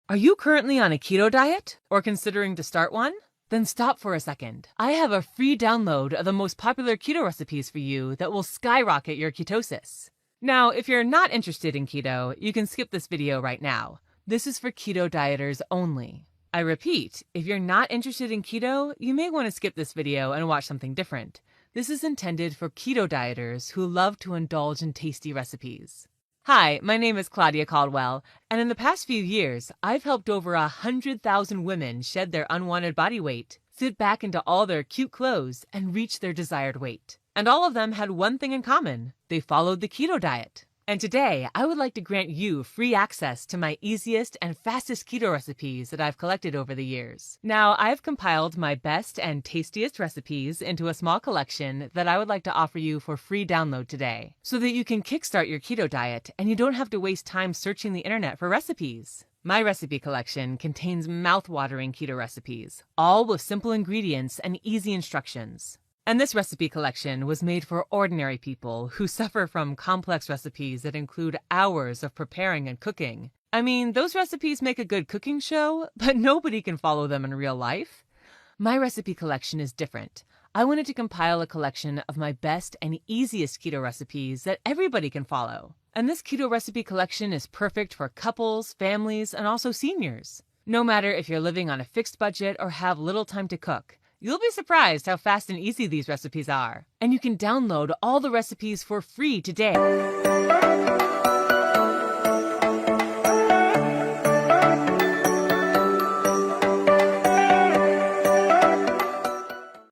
Are you currently on a keto diet or considering to start one? Then stop for a second. I have a free download of the most popular keto recipes for you that will skyrocket your ketosis. Now, if you're not interested in keto, you can skip this video right now. This is for keto dieters only. I repeat, if you're not interested in keto, you may want to skip this video and watch something different. This is intended for keto dieters who love to indulge in tasty recipes. Hi, my name is Claudia Caldwell, and in the past few years, I've helped over 100,000 women shed their unwanted body weight, fit back into all their cute clothes, and reach their desired weight. And all of them had one thing in common: they followed the keto diet. And today, I would like to grant you free access to my easiest and fastest keto recipes that I've collected over the years. Now, I've compiled my best and tastiest recipes into a small collection that I would like to offer you for free download today, so that you can kickstart your keto diet and you don't have to waste time searching the internet for recipes. My recipe collection contains mouth-watering keto recipes, all with simple ingredients and easy instructions. And this recipe collection was made for ordinary people who suffer from complex recipes that include hours of preparing and cooking. I mean, those recipes make a good cooking show, but nobody can follow them in real life. My recipe collection is different. I wanted to compile a collection of my best and easiest keto recipes that everybody can follow. And this keto recipe collection is perfect for couples, families, and also seniors. No matter if you're living on a fixed budget or have little time to cook, you'll be surprised how fast and easy these recipes are. And you can download all the recipes for free today.